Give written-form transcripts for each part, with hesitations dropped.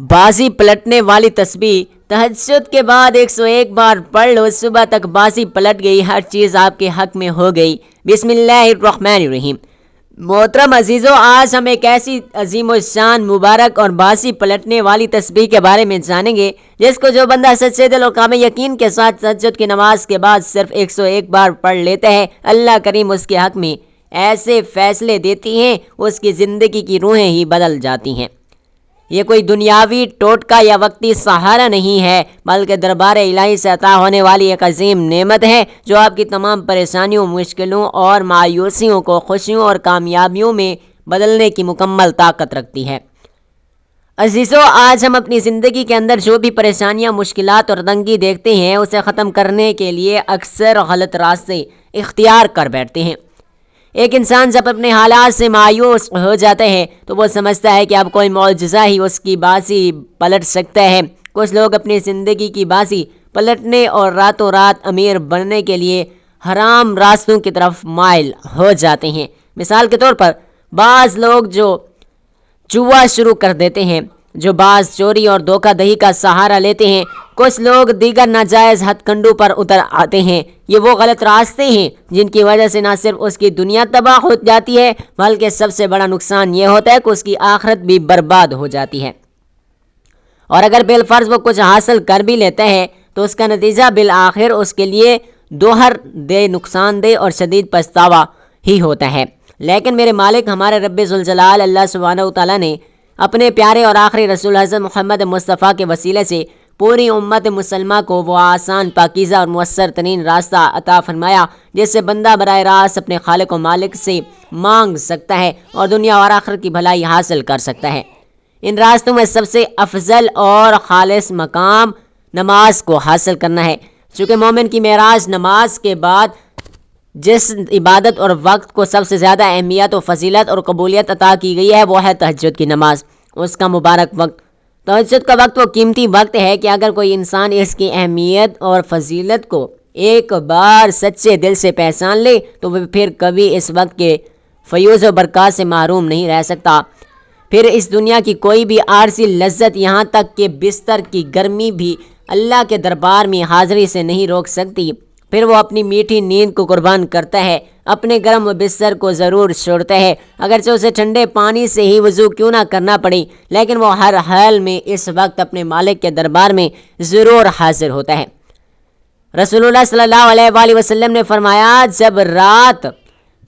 بازی پلٹنے والی تسبیح تہجد کے بعد 101 بار پڑھ لو، صبح تک بازی پلٹ گئی، ہر چیز آپ کے حق میں ہو گئی۔ بسم اللہ الرحمن الرحیم۔ محترم عزیزو، آج ہم ایک ایسی عظیم و شان مبارک اور بازی پلٹنے والی تسبیح کے بارے میں جانیں گے جس کو جو بندہ سچے دل اور کامل یقین کے ساتھ تہجد کی نماز کے بعد صرف 101 بار پڑھ لیتا ہے، اللہ کریم اس کے حق میں ایسے فیصلے دیتی ہیں، اس کی زندگی کی روحیں ہی بدل جاتی ہیں۔ یہ کوئی دنیاوی ٹوٹکا یا وقتی سہارا نہیں ہے، بلکہ دربار الہی سے عطا ہونے والی ایک عظیم نعمت ہے جو آپ کی تمام پریشانیوں، مشکلوں اور مایوسیوں کو خوشیوں اور کامیابیوں میں بدلنے کی مکمل طاقت رکھتی ہے۔ عزیزو، آج ہم اپنی زندگی کے اندر جو بھی پریشانیاں، مشکلات اور تنگی دیکھتے ہیں، اسے ختم کرنے کے لیے اکثر غلط راستے اختیار کر بیٹھتے ہیں۔ ایک انسان جب اپنے حالات سے مایوس ہو جاتا ہے تو وہ سمجھتا ہے کہ اب کوئی معجزہ ہی اس کی بازی پلٹ سکتا ہے۔ کچھ لوگ اپنی زندگی کی بازی پلٹنے اور راتوں رات امیر بننے کے لیے حرام راستوں کی طرف مائل ہو جاتے ہیں۔ مثال کے طور پر بعض لوگ جو جوا شروع کر دیتے ہیں، جو بعض چوری اور دھوکہ دہی کا سہارا لیتے ہیں، کچھ لوگ دیگر ناجائز ہتھ کنڈوں پر اتر آتے ہیں۔ یہ وہ غلط راستے ہیں جن کی وجہ سے نہ صرف اس کی دنیا تباہ ہو جاتی ہے بلکہ سب سے بڑا نقصان یہ ہوتا ہے کہ اس کی آخرت بھی برباد ہو جاتی ہے۔ اور اگر بالفرض وہ کچھ حاصل کر بھی لیتا ہے تو اس کا نتیجہ بالآخر اس کے لیے دوہر دہ، نقصان دہ اور شدید پچھتاوا ہی ہوتا ہے۔ لیکن میرے مالک ہمارے رب ذوالجلال اللہ سبحانہ و تعالیٰ نے اپنے پیارے اور آخری رسول حضرت محمد مصطفیٰ کے وسیلے سے پوری امت مسلمہ کو وہ آسان، پاکیزہ اور مؤثر ترین راستہ عطا فرمایا جس سے بندہ براہ راست اپنے خالق و مالک سے مانگ سکتا ہے اور دنیا اور آخرت کی بھلائی حاصل کر سکتا ہے۔ ان راستوں میں سب سے افضل اور خالص مقام نماز کو حاصل کرنا ہے۔ چونکہ مومن کی معراج نماز کے بعد جس عبادت اور وقت کو سب سے زیادہ اہمیت و فضیلت اور قبولیت عطا کی گئی ہے وہ ہے تہجد کی نماز، اس کا مبارک وقت۔ تہجد کا وقت وہ قیمتی وقت ہے کہ اگر کوئی انسان اس کی اہمیت اور فضیلت کو ایک بار سچے دل سے پہچان لے تو وہ پھر کبھی اس وقت کے فیوز و برکات سے محروم نہیں رہ سکتا۔ پھر اس دنیا کی کوئی بھی عارضی لذت، یہاں تک کہ بستر کی گرمی بھی اللہ کے دربار میں حاضری سے نہیں روک سکتی۔ پھر وہ اپنی میٹھی نیند کو قربان کرتا ہے، اپنے گرم بستر کو ضرور چھوڑتا ہے، اگرچہ اسے ٹھنڈے پانی سے ہی وضو کیوں نہ کرنا پڑے، لیکن وہ ہر حال میں اس وقت اپنے مالک کے دربار میں ضرور حاضر ہوتا ہے۔ رسول اللہ صلی اللہ علیہ وآلہ وسلم نے فرمایا، جب رات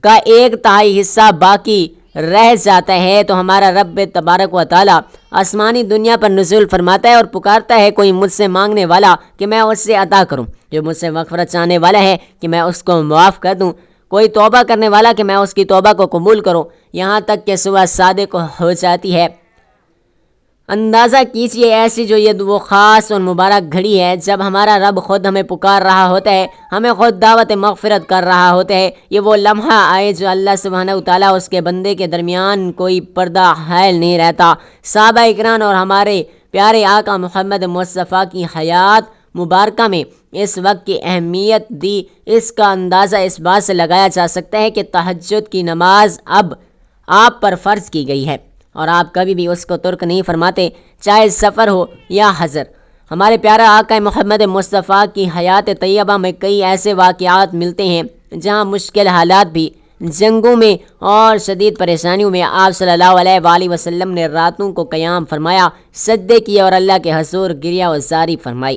کا 1/3 حصہ باقی رہ جاتا ہے تو ہمارا رب تبارک و تعالی آسمانی دنیا پر نزول فرماتا ہے اور پکارتا ہے، کوئی مجھ سے مانگنے والا کہ میں اس سے عطا کروں، جو مجھ سے مغفرت چاہنے والا ہے کہ میں اس کو معاف کر دوں، کوئی توبہ کرنے والا کہ میں اس کی توبہ کو قبول کروں، یہاں تک کہ صبح صادق ہو جاتی ہے۔ اندازہ کیجئے ایسی جو یہ وہ خاص اور مبارک گھڑی ہے جب ہمارا رب خود ہمیں پکار رہا ہوتا ہے، ہمیں خود دعوت مغفرت کر رہا ہوتا ہے۔ یہ وہ لمحہ آئے جو اللہ سبحانہ وتعالیٰ اس کے بندے کے درمیان کوئی پردہ حائل نہیں رہتا۔ صحابہ اکرام اور ہمارے پیارے آقا محمد مصطفیٰ کی حیات مبارکہ میں اس وقت کی اہمیت دی، اس کا اندازہ اس بات سے لگایا جا سکتا ہے کہ تہجد کی نماز اب آپ پر فرض کی گئی ہے اور آپ کبھی بھی اس کو ترک نہیں فرماتے، چاہے سفر ہو یا حضر۔ ہمارے پیارا آقا محمد مصطفیٰ کی حیات طیبہ میں کئی ایسے واقعات ملتے ہیں جہاں مشکل حالات بھی، جنگوں میں اور شدید پریشانیوں میں آپ صلی اللہ علیہ وآلہ وسلم نے راتوں کو قیام فرمایا، سجدے کیے اور اللہ کے حضور گریہ وزاری فرمائی،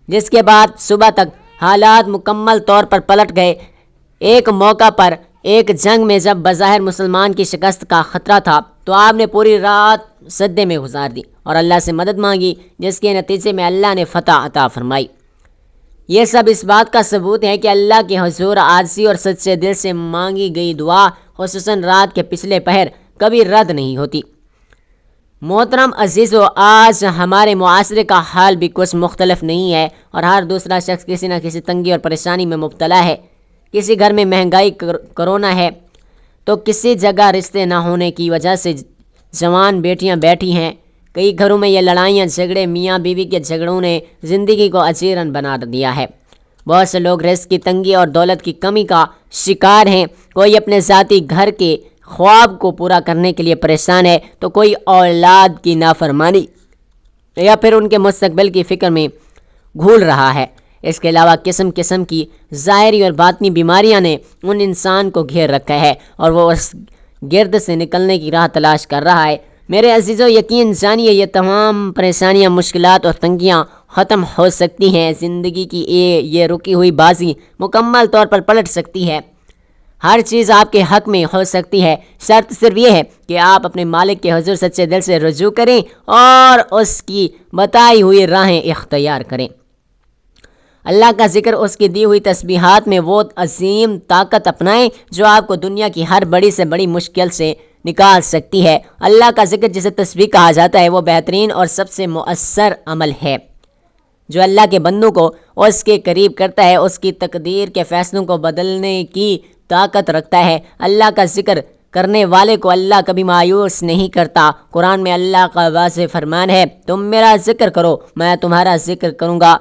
جس کے بعد صبح تک حالات مکمل طور پر پلٹ گئے۔ ایک موقع پر ایک جنگ میں جب بظاہر مسلمان کی شکست کا خطرہ تھا تو آپ نے پوری رات سجدے میں گزار دی اور اللہ سے مدد مانگی، جس کے نتیجے میں اللہ نے فتح عطا فرمائی۔ یہ سب اس بات کا ثبوت ہے کہ اللہ کے حضور عاجزی اور سچے دل سے مانگی گئی دعا، خصوصاً رات کے پچھلے پہر، کبھی رد نہیں ہوتی۔ محترم عزیزو، آج ہمارے معاشرے کا حال بھی کچھ مختلف نہیں ہے اور ہر دوسرا شخص کسی نہ کسی تنگی اور پریشانی میں مبتلا ہے۔ کسی گھر میں مہنگائی، کرونا ہے تو کسی جگہ رشتے نہ ہونے کی وجہ سے جوان بیٹیاں بیٹھی ہیں۔ کئی گھروں میں یہ لڑائیاں، جھگڑے، میاں بیوی کے جھگڑوں نے زندگی کو اجیرن بنا دیا ہے۔ بہت سے لوگ رزق کی تنگی اور دولت کی کمی کا شکار ہیں۔ کوئی اپنے ذاتی گھر کے خواب کو پورا کرنے کے لیے پریشان ہے تو کوئی اولاد کی نافرمانی یا پھر ان کے مستقبل کی فکر میں گھول رہا ہے۔ اس کے علاوہ قسم قسم کی ظاہری اور باطنی بیماریاں نے ان انسان کو گھیر رکھا ہے اور وہ اس گرد سے نکلنے کی راہ تلاش کر رہا ہے۔ میرے عزیزو، یقین جانیے یہ تمام پریشانیاں، مشکلات اور تنگیاں ختم ہو سکتی ہیں۔ زندگی کی یہ رکی ہوئی بازی مکمل طور پر پلٹ سکتی ہے۔ ہر چیز آپ کے حق میں ہو سکتی ہے، شرط صرف یہ ہے کہ آپ اپنے مالک کے حضور سچے دل سے رجوع کریں اور اس کی بتائی ہوئی راہیں اختیار کریں۔ اللہ کا ذکر، اس کی دی ہوئی تسبیحات میں وہ عظیم طاقت اپنائیں جو آپ کو دنیا کی ہر بڑی سے بڑی مشکل سے نکال سکتی ہے۔ اللہ کا ذکر جسے تسبیح کہا جاتا ہے، وہ بہترین اور سب سے مؤثر عمل ہے جو اللہ کے بندوں کو اس کے قریب کرتا ہے، اس کی تقدیر کے فیصلوں کو بدلنے کی طاقت رکھتا ہے۔ اللہ کا ذکر کرنے والے کو اللہ کبھی مایوس نہیں کرتا۔ قرآن میں اللہ کا واضح فرمان ہے، تم میرا ذکر کرو میں تمہارا ذکر کروں گا۔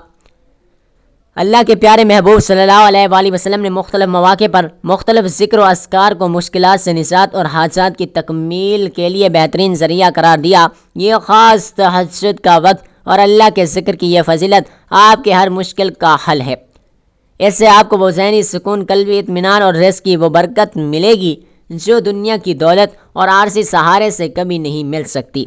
اللہ کے پیارے محبوب صلی اللہ علیہ وآلہ وسلم نے مختلف مواقع پر مختلف ذکر و اذکار کو مشکلات سے نجات اور حاجات کی تکمیل کے لیے بہترین ذریعہ قرار دیا۔ یہ خاص تہجد کا وقت اور اللہ کے ذکر کی یہ فضیلت آپ کے ہر مشکل کا حل ہے۔ اس سے آپ کو وہ ذہنی سکون، قلبی اطمینان اور رزق کی وہ برکت ملے گی جو دنیا کی دولت اور عارضی سہارے سے کبھی نہیں مل سکتی۔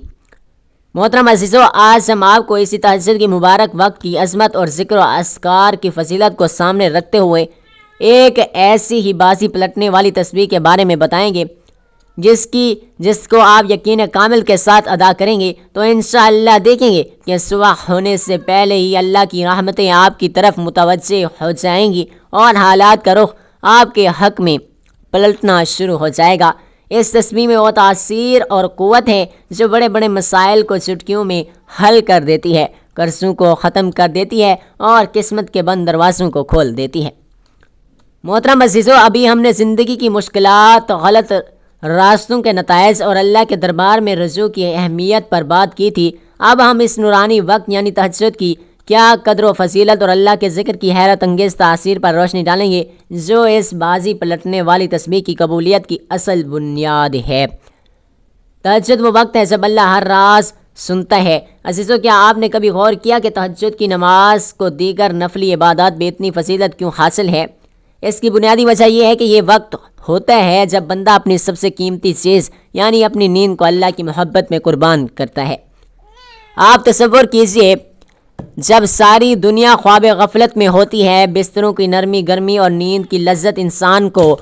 محترم عزیزو، آج ہم آپ کو اسی تہجد کی مبارک وقت کی عظمت اور ذکر و اذکار کی فضیلت کو سامنے رکھتے ہوئے ایک ایسی ہی بازی پلٹنے والی تسبیح کے بارے میں بتائیں گے جس کو آپ یقین کامل کے ساتھ ادا کریں گے تو انشاءاللہ دیکھیں گے کہ صبح ہونے سے پہلے ہی اللہ کی رحمتیں آپ کی طرف متوجہ ہو جائیں گی اور حالات کا رخ آپ کے حق میں پلٹنا شروع ہو جائے گا۔ اس تسبیح میں وہ تاثیر اور قوت ہے جو بڑے بڑے مسائل کو چٹکیوں میں حل کر دیتی ہے، قرضوں کو ختم کر دیتی ہے اور قسمت کے بند دروازوں کو کھول دیتی ہے۔ محترم عزیزو، ابھی ہم نے زندگی کی مشکلات، غلط راستوں کے نتائج اور اللہ کے دربار میں رجوع کی اہمیت پر بات کی تھی۔ اب ہم اس نورانی وقت یعنی تہجد کی کیا قدر و فضیلت اور اللہ کے ذکر کی حیرت انگیز تاثیر پر روشنی ڈالیں گے جو اس بازی پلٹنے والی تسبیح کی قبولیت کی اصل بنیاد ہے۔ تہجد وہ وقت ہے جب اللہ ہر راز سنتا ہے۔ عزیزو، کیا آپ نے کبھی غور کیا کہ تہجد کی نماز کو دیگر نفلی عبادات میں اتنی فضیلت کیوں حاصل ہے؟ اس کی بنیادی وجہ یہ ہے کہ یہ وقت ہوتا ہے جب بندہ اپنی سب سے قیمتی چیز یعنی اپنی نیند کو اللہ کی محبت میں قربان کرتا ہے۔ آپ تصور کیجئے، جب ساری دنیا خواب غفلت میں ہوتی ہے، بستروں کی نرمی، گرمی اور نیند کی لذت انسان کو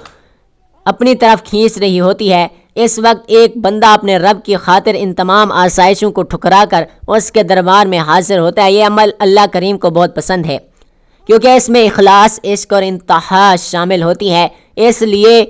اپنی طرف کھینچ رہی ہوتی ہے، اس وقت ایک بندہ اپنے رب کی خاطر ان تمام آسائشوں کو ٹھکرا کر اس کے دربار میں حاضر ہوتا ہے۔ یہ عمل اللہ کریم کو بہت پسند ہے کیونکہ اس میں اخلاص، عشق اور انتہا شامل ہوتی ہے۔ اس لیے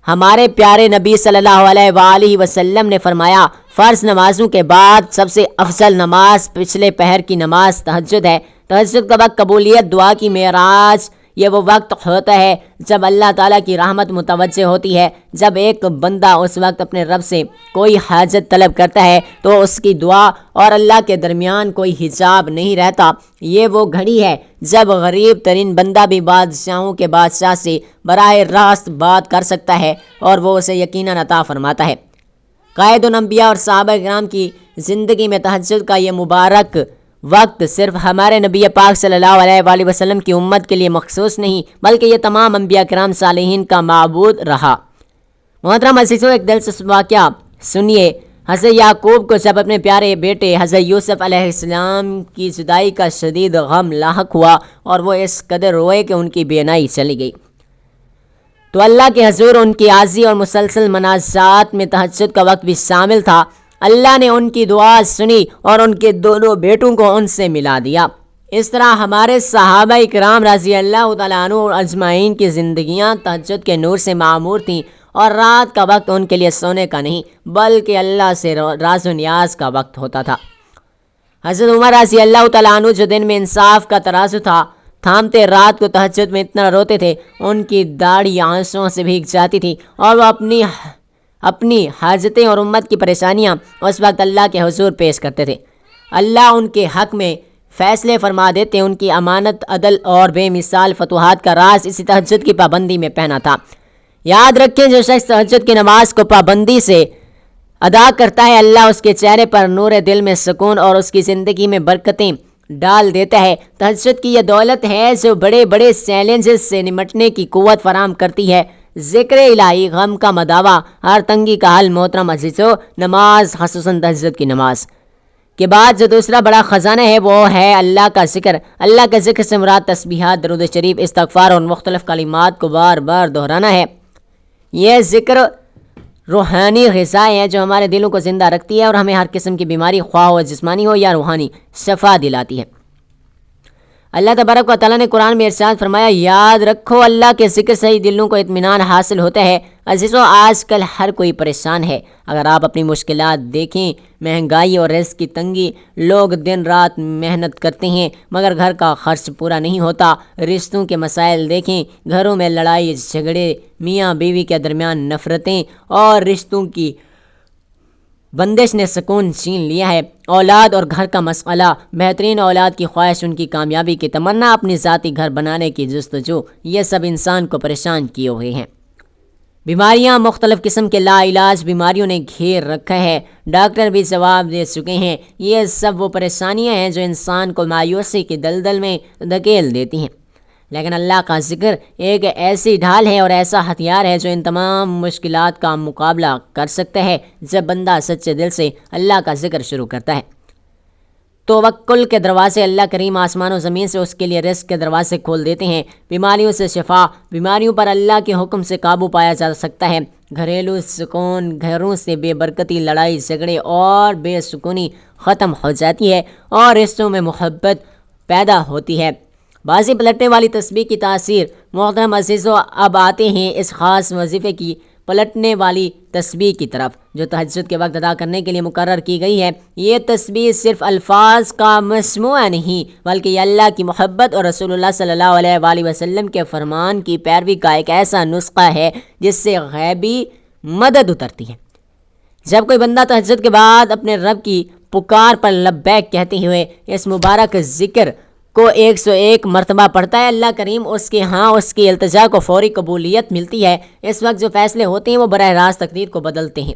ہمارے پیارے نبی صلی اللہ علیہ وآلہ وسلم نے فرمایا، فرض نمازوں کے بعد سب سے افضل نماز پچھلے پہر کی نماز تہجد ہے۔ تہجد کا وقت قبولیت، دعا کی معراج، یہ وہ وقت ہوتا ہے جب اللہ تعالیٰ کی رحمت متوجہ ہوتی ہے۔ جب ایک بندہ اس وقت اپنے رب سے کوئی حاجت طلب کرتا ہے تو اس کی دعا اور اللہ کے درمیان کوئی حجاب نہیں رہتا۔ یہ وہ گھڑی ہے جب غریب ترین بندہ بھی بادشاہوں کے بادشاہ سے براہ راست بات کر سکتا ہے اور وہ اسے یقیناً عطا فرماتا ہے۔ قائد الانبیاء اور صحابہ کرام کی زندگی میں تہجد کا یہ مبارک وقت صرف ہمارے نبی پاک صلی اللہ علیہ وآلہ وسلم کی امت کے لیے مخصوص نہیں بلکہ یہ تمام انبیاء کرام صالحین کا معبود رہا۔ محترم عزیزو، ایک دلچسپ واقعہ سنیے۔ حضرت یعقوب کو جب اپنے پیارے بیٹے حضرت یوسف علیہ السلام کی جدائی کا شدید غم لاحق ہوا اور وہ اس قدر روئے کہ ان کی بینائی چلی گئی، تو اللہ کے حضور ان کی عاجزی اور مسلسل مناجات میں تہجد کا وقت بھی شامل تھا۔ اللہ نے ان کی دعا سنی اور ان کے دونوں بیٹوں کو ان سے ملا دیا۔ اس طرح ہمارے صحابہ کرام رضی اللہ تعالیٰ عنہ اور اجمعین کی زندگیاں تہجد کے نور سے معمور تھیں اور رات کا وقت ان کے لیے سونے کا نہیں بلکہ اللہ سے راز و نیاز کا وقت ہوتا تھا۔ حضرت عمر رضی اللہ تعالیٰ عنہ جو دن میں انصاف کا ترازو تھا تھامتے رات کو تہجد میں اتنا روتے تھے، ان کی داڑھی آنسوؤں سے بھیگ جاتی تھی اور وہ اپنی حاجتیں اور امت کی پریشانیاں اس وقت اللہ کے حضور پیش کرتے تھے۔ اللہ ان کے حق میں فیصلے فرما دیتے۔ ان کی امانت، عدل اور بے مثال فتوحات کا راز اسی تہجد کی پابندی میں پہنا تھا۔ یاد رکھیں، جو شخص تہجد کی نماز کو پابندی سے ادا کرتا ہے، اللہ اس کے چہرے پر نور دل میں سکون اور اس کی زندگی میں برکتیں ڈال دیتا ہے۔ تہجد کی یہ دولت ہے جو بڑے بڑے چیلنجز سے نمٹنے کی قوت فراہم کرتی ہے۔ ذکر الہی، غم کا مداوع، ہر تنگی کا حل۔ محترم عزیزو، نماز، خصوصاً تہجد کی نماز کے بعد جو دوسرا بڑا خزانہ ہے وہ ہے اللہ کا ذکر۔ اللہ کا ذکر سے مراد تسبیحات، درود شریف، استغفار اور مختلف کلمات کو بار بار دہرانا ہے۔ یہ ذکر روحانی غذا ہے جو ہمارے دلوں کو زندہ رکھتی ہے اور ہمیں ہر قسم کی بیماری، خواہ ہو جسمانی ہو یا روحانی، شفا دلاتی ہے۔ اللہ تبارک و تعالیٰ نے قرآن میں ارشاد فرمایا، یاد رکھو اللہ کے ذکر سے ہی دلوں کو اطمینان حاصل ہوتا ہے۔ عزیزو، آج کل ہر کوئی پریشان ہے۔ اگر آپ اپنی مشکلات دیکھیں، مہنگائی اور رزق کی تنگی، لوگ دن رات محنت کرتے ہیں مگر گھر کا خرچ پورا نہیں ہوتا۔ رشتوں کے مسائل دیکھیں، گھروں میں لڑائی جھگڑے، میاں بیوی کے درمیان نفرتیں اور رشتوں کی بندش نے سکون چھین لیا ہے۔ اولاد اور گھر کا مسئلہ، بہترین اولاد کی خواہش، ان کی کامیابی کی تمنا، اپنی ذاتی گھر بنانے کی جستجو، یہ سب انسان کو پریشان کیے ہوئے ہیں۔ بیماریاں، مختلف قسم کے لا علاج بیماریوں نے گھیر رکھا ہے، ڈاکٹر بھی جواب دے چکے ہیں۔ یہ سب وہ پریشانیاں ہیں جو انسان کو مایوسی کی دلدل میں دھکیل دیتی ہیں، لیکن اللہ کا ذکر ایک ایسی ڈھال ہے اور ایسا ہتھیار ہے جو ان تمام مشکلات کا مقابلہ کر سکتا ہے۔ جب بندہ سچے دل سے اللہ کا ذکر شروع کرتا ہے، توکل کے دروازے اللہ کریم آسمان و زمین سے اس کے لیے رزق کے دروازے کھول دیتے ہیں۔ بیماریوں سے شفا، بیماریوں پر اللہ کے حکم سے قابو پایا جا سکتا ہے۔ گھریلو سکون، گھروں سے بے برکتی، لڑائی جھگڑے اور بے سکونی ختم ہو جاتی ہے اور رشتوں میں محبت پیدا ہوتی ہے۔ بازی پلٹنے والی تسبیح کی تاثیر۔ محترم عزیزو، اب آتے ہیں اس خاص وظیفے کی پلٹنے والی تسبیح کی طرف جو تہجد کے وقت ادا کرنے کے لیے مقرر کی گئی ہے۔ یہ تسبیح صرف الفاظ کا مجموعہ نہیں بلکہ یہ اللہ کی محبت اور رسول اللہ صلی اللہ علیہ وآلہ وسلم کے فرمان کی پیروی کا ایک ایسا نسخہ ہے جس سے غیبی مدد اترتی ہے۔ جب کوئی بندہ تہجد کے بعد اپنے رب کی پکار پر لبیک کہتے ہوئے اس مبارک ذکر کو 101 مرتبہ پڑھتا ہے، اللہ کریم اس کے ہاں اس کی التجا کو فوری قبولیت ملتی ہے۔ اس وقت جو فیصلے ہوتے ہیں وہ براہ راست تقدیر کو بدلتے ہیں۔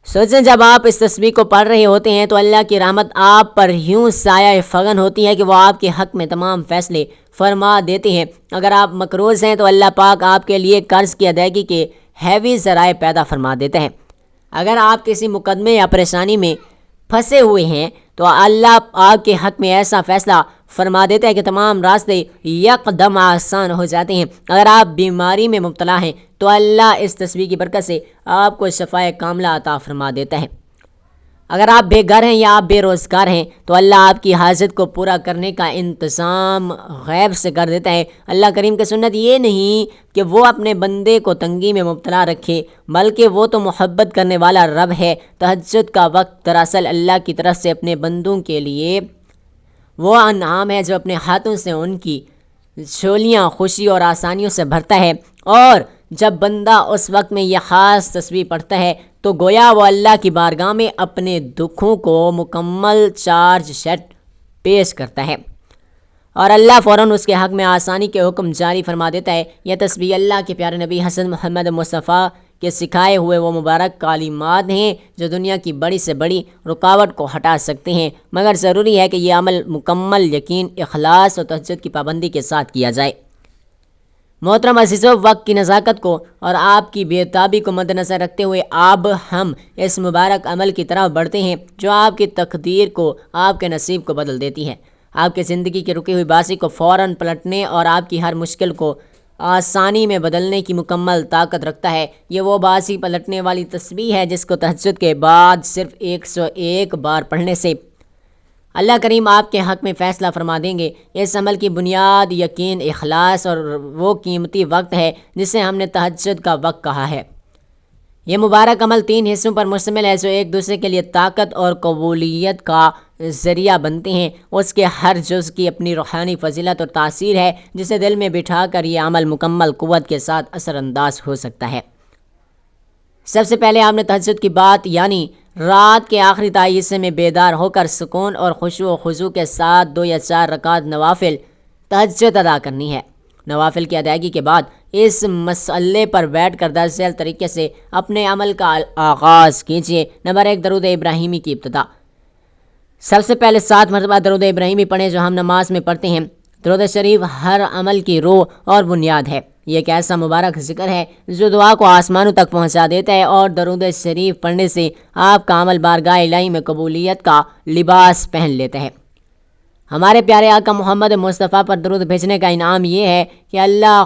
سوچیں، جب آپ اس تسبیح کو پڑھ رہے ہوتے ہیں تو اللہ کی رحمت آپ پر یوں سایہ فغن ہوتی ہے کہ وہ آپ کے حق میں تمام فیصلے فرما دیتے ہیں۔ اگر آپ مقروض ہیں تو اللہ پاک آپ کے لیے قرض کی ادائیگی کے ہیوی ذرائع پیدا فرما دیتا ہے۔ اگر آپ کسی مقدمے یا پریشانی میں پھنسے ہوئے ہیں تو اللہ آپ کے حق میں ایسا فیصلہ فرما دیتا ہے کہ تمام راستے یکدم آسان ہو جاتے ہیں۔ اگر آپ بیماری میں مبتلا ہیں تو اللہ اس تسبیح کی برکت سے آپ کو شفائے کاملہ عطا فرما دیتا ہے۔ اگر آپ بے گھر ہیں یا آپ بے روزگار ہیں تو اللہ آپ کی حاجت کو پورا کرنے کا انتظام غیب سے کر دیتا ہے۔ اللہ کریم کی سنت یہ نہیں کہ وہ اپنے بندے کو تنگی میں مبتلا رکھے، بلکہ وہ تو محبت کرنے والا رب ہے۔ تہجد کا وقت دراصل اللہ کی طرف سے اپنے بندوں کے لیے وہ انعام ہے جو اپنے ہاتھوں سے ان کی جھولیاں خوشی اور آسانیوں سے بھرتا ہے، اور جب بندہ اس وقت میں یہ خاص تسبیح پڑھتا ہے تو گویا وہ اللہ کی بارگاہ میں اپنے دکھوں کو مکمل چارج شیٹ پیش کرتا ہے اور اللہ فوراً اس کے حق میں آسانی کے حکم جاری فرما دیتا ہے۔ یہ تسبیح اللہ کے پیارے نبی حضرت محمد مصطفیٰ کے سکھائے ہوئے وہ مبارک کلمات ہیں جو دنیا کی بڑی سے بڑی رکاوٹ کو ہٹا سکتے ہیں، مگر ضروری ہے کہ یہ عمل مکمل یقین، اخلاص اور تہجد کی پابندی کے ساتھ کیا جائے۔ محترم عزیزو، وقت کی نزاکت کو اور آپ کی بے تابی کو مد نظر رکھتے ہوئے اب ہم اس مبارک عمل کی طرف بڑھتے ہیں جو آپ کی تقدیر کو، آپ کے نصیب کو بدل دیتی ہے، آپ کی زندگی کی رکی ہوئی بازی کو فوراً پلٹنے اور آپ کی ہر مشکل کو آسانی میں بدلنے کی مکمل طاقت رکھتا ہے۔ یہ وہ بازی پلٹنے والی تسبیح ہے جس کو تہجد کے بعد صرف 101 بار پڑھنے سے اللہ کریم آپ کے حق میں فیصلہ فرما دیں گے۔ اس عمل کی بنیاد یقین، اخلاص اور وہ قیمتی وقت ہے جسے ہم نے تہجد کا وقت کہا ہے۔ یہ مبارک عمل 3 حصوں پر مشتمل ہے جو ایک دوسرے کے لیے طاقت اور قبولیت کا ذریعہ بنتے ہیں۔ اس کے ہر جز کی اپنی روحانی فضیلت اور تاثیر ہے جسے دل میں بٹھا کر یہ عمل مکمل قوت کے ساتھ اثر انداز ہو سکتا ہے۔ سب سے پہلے آپ نے تہجد کی بات یعنی رات کے آخری تائی حصے میں بیدار ہو کر سکون اور خشوع و خضوع کے ساتھ 2 یا 4 رکعت نوافل تہجد ادا کرنی ہے۔ نوافل کی ادائیگی کے بعد اس مسئلے پر بیٹھ کر درج ذیل طریقے سے اپنے عمل کا آغاز کیجیے۔ نمبر 1، درود ابراہیمی کی ابتدا۔ سب سے پہلے 7 مرتبہ درود ابراہیمی پڑھیں جو ہم نماز میں پڑھتے ہیں۔ درود شریف ہر عمل کی روح اور بنیاد ہے۔ یہ ایک ایسا مبارک ذکر ہے جو دعا کو آسمانوں تک پہنچا دیتا ہے، اور درود شریف پڑھنے سے آپ کا عمل بارگاہ الہی میں قبولیت کا لباس پہن لیتا ہے۔ ہمارے پیارے آقا محمد مصطفیٰ پر درود بھیجنے کا انعام یہ ہے کہ اللہ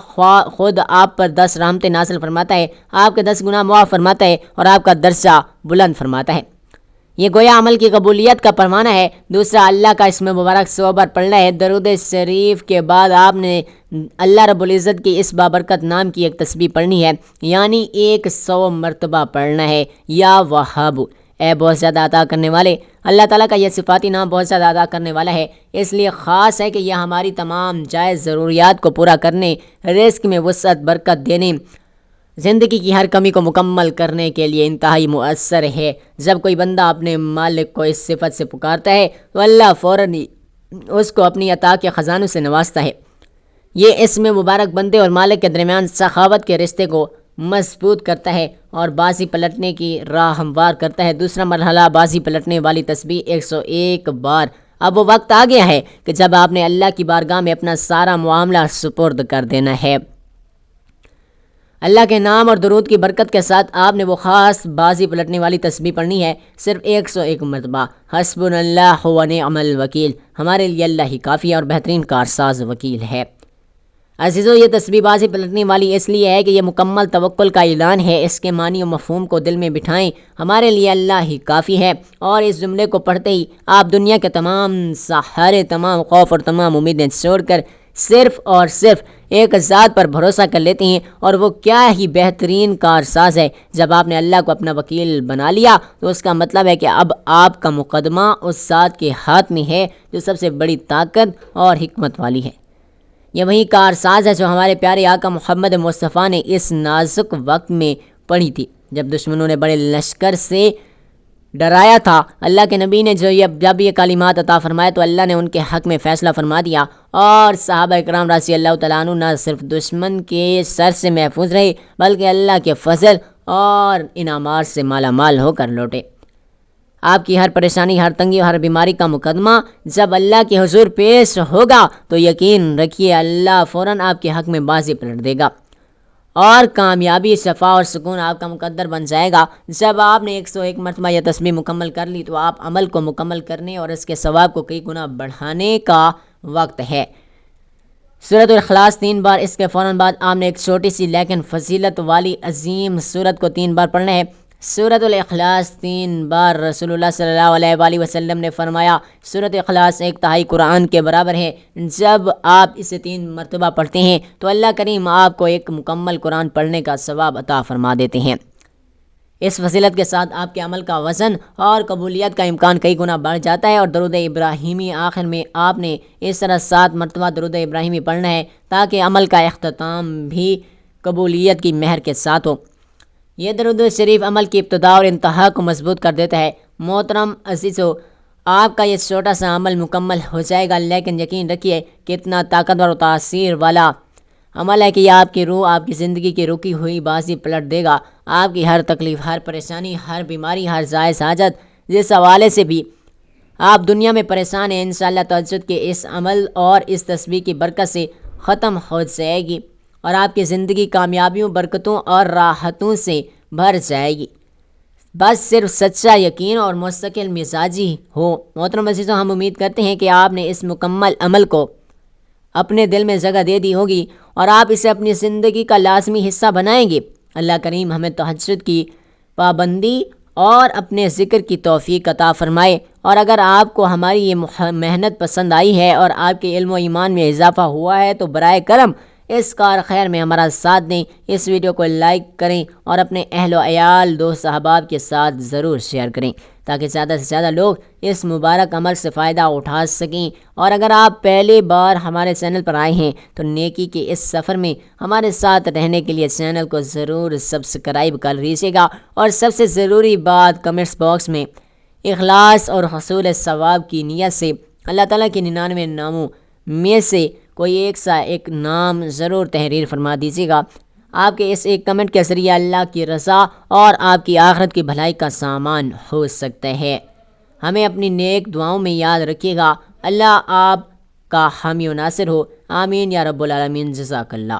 خود آپ پر 10 رحمتیں نازل فرماتا ہے، آپ کے 10 گناہ معاف فرماتا ہے اور آپ کا درجہ بلند فرماتا ہے۔ یہ گویا عمل کی قبولیت کا پروانہ ہے۔ دوسرا، اللہ کا اس میں مبارک 100 بار پڑھنا ہے۔ درود شریف کے بعد آپ نے اللہ رب العزت کی اس بابرکت نام کی ایک تسبیح پڑھنی ہے، یعنی 100 مرتبہ پڑھنا ہے۔ یا وہاب، اے بہت زیادہ عطا کرنے والے۔ اللہ تعالیٰ کا یہ صفاتی نام بہت زیادہ عطا کرنے والا ہے، اس لیے خاص ہے کہ یہ ہماری تمام جائز ضروریات کو پورا کرنے، رزق میں وسعت برکت دینے، زندگی کی ہر کمی کو مکمل کرنے کے لیے انتہائی مؤثر ہے۔ جب کوئی بندہ اپنے مالک کو اس صفت سے پکارتا ہے تو اللہ فوراً اس کو اپنی عطا کے خزانوں سے نوازتا ہے۔ یہ اس میں مبارک بندے اور مالک کے درمیان سخاوت کے رشتے کو مضبوط کرتا ہے اور بازی پلٹنے کی راہ ہموار کرتا ہے۔ دوسرا مرحلہ، بازی پلٹنے والی تسبیح 101 بار۔ اب وہ وقت آ گیا ہے کہ جب آپ نے اللہ کی بارگاہ میں اپنا سارا معاملہ سپرد کر دینا ہے۔ اللہ کے نام اور درود کی برکت کے ساتھ آپ نے وہ خاص بازی پلٹنے والی تسبیح پڑھنی ہے، صرف 101 مرتبہ۔ حسبنا اللہ و نعم الوکیل، ہمارے لیے اللہ ہی کافی اور بہترین کارساز وکیل ہے۔ عزیزو، یہ تسبیح بازی پلٹنے والی اس لیے ہے کہ یہ مکمل توکل کا اعلان ہے۔ اس کے معنی و مفہوم کو دل میں بٹھائیں، ہمارے لیے اللہ ہی کافی ہے، اور اس جملے کو پڑھتے ہی آپ دنیا کے تمام سہارے، تمام خوف اور تمام امیدیں چھوڑ کر صرف اور صرف ایک ذات پر بھروسہ کر لیتے ہیں، اور وہ کیا ہی بہترین کارساز ہے۔ جب آپ نے اللہ کو اپنا وکیل بنا لیا تو اس کا مطلب ہے کہ اب آپ کا مقدمہ اس ذات کے ہاتھ میں ہے جو سب سے بڑی طاقت اور حکمت والی ہے۔ یہ وہی کارساز ہے جو ہمارے پیارے آقا محمد مصطفیٰ نے اس نازک وقت میں پڑھی تھی جب دشمنوں نے بڑے لشکر سے ڈرایا تھا۔ اللہ کے نبی نے جب یہ کلمات عطا فرمائے تو اللہ نے ان کے حق میں فیصلہ فرما دیا، اور صحابہ کرام رضی اللہ تعالیٰ عنہ نہ صرف دشمن کے سر سے محفوظ رہے بلکہ اللہ کے فضل اور انعامات سے مالا مال ہو کر لوٹے۔ آپ کی ہر پریشانی، ہر تنگی اور ہر بیماری کا مقدمہ جب اللہ کے حضور پیش ہوگا تو یقین رکھیے اللہ فوراً آپ کے حق میں بازی پلٹ دے گا، اور کامیابی، شفا اور سکون آپ کا مقدر بن جائے گا۔ جب آپ نے 101 مرتبہ یہ تسبیح مکمل کر لی تو آپ عمل کو مکمل کرنے اور اس کے ثواب کو کئی گنا بڑھانے کا وقت ہے۔ سورۃ الاخلاص 3 بار، اس کے فوراً بعد آپ نے ایک چھوٹی سی لیکن فضیلت والی عظیم سورت کو 3 بار پڑھنا ہے۔ سورۃ الاخلاص 3 بار۔ رسول اللہ صلی اللہ علیہ وآلہ وسلم نے فرمایا سورۃ اخلاص 1/3 قرآن کے برابر ہے۔ جب آپ اسے 3 مرتبہ پڑھتے ہیں تو اللہ کریم آپ کو ایک مکمل قرآن پڑھنے کا ثواب عطا فرما دیتے ہیں۔ اس فضیلت کے ساتھ آپ کے عمل کا وزن اور قبولیت کا امکان کئی گنا بڑھ جاتا ہے۔ اور درود ابراہیمی آخر میں آپ نے اس طرح 7 مرتبہ درود ابراہیمی پڑھنا ہے تاکہ عمل کا اختتام بھی قبولیت کی مہر کے ساتھ ہو۔ یہ درود شریف عمل کی ابتدا اور انتہا کو مضبوط کر دیتا ہے۔ محترم عزیزو، آپ کا یہ چھوٹا سا عمل مکمل ہو جائے گا، لیکن یقین رکھیے کہ اتنا طاقتور و تاثیر والا عمل ہے کہ یہ آپ کی روح، آپ کی زندگی کی رکی ہوئی بازی پلٹ دے گا۔ آپ کی ہر تکلیف، ہر پریشانی، ہر بیماری، ہر جائز حاجت جس حوالے سے بھی آپ دنیا میں پریشان ہیں، انشاءاللہ تہجد کے اس عمل اور اس تسبیح کی برکت سے ختم ہو جائے گی، اور آپ کی زندگی کامیابیوں، برکتوں اور راحتوں سے بھر جائے گی۔ بس صرف سچا یقین اور مستقل مزاجی ہو۔ محترم عزیزوں، ہم امید کرتے ہیں کہ آپ نے اس مکمل عمل کو اپنے دل میں جگہ دے دی ہوگی اور آپ اسے اپنی زندگی کا لازمی حصہ بنائیں گے۔ اللہ کریم ہمیں تہجد کی پابندی اور اپنے ذکر کی توفیق عطا فرمائے۔ اور اگر آپ کو ہماری یہ محنت پسند آئی ہے اور آپ کے علم و ایمان میں اضافہ ہوا ہے تو برائے کرم اس کار خیر میں ہمارا ساتھ دیں، اس ویڈیو کو لائک کریں اور اپنے اہل و عیال، دوست احباب کے ساتھ ضرور شیئر کریں تاکہ زیادہ سے زیادہ لوگ اس مبارک عمل سے فائدہ اٹھا سکیں۔ اور اگر آپ پہلی بار ہمارے چینل پر آئے ہیں تو نیکی کے اس سفر میں ہمارے ساتھ رہنے کے لیے چینل کو ضرور سبسکرائب کر لیجیے گا، اور سب سے ضروری بات کمنٹس باکس میں اخلاص اور حصول ثواب کی نیت سے اللہ تعالیٰ کے 99 ناموں میں سے کوئی ایک نام ضرور تحریر فرما دیجیے گا۔ آپ کے اس ایک کمنٹ کے ذریعے اللہ کی رضا اور آپ کی آخرت کی بھلائی کا سامان ہو سکتا ہے۔ ہمیں اپنی نیک دعاؤں میں یاد رکھیے گا۔ اللہ آپ کا حامی و ناصر ہو، آمین یا رب العالمین، جزاک اللہ۔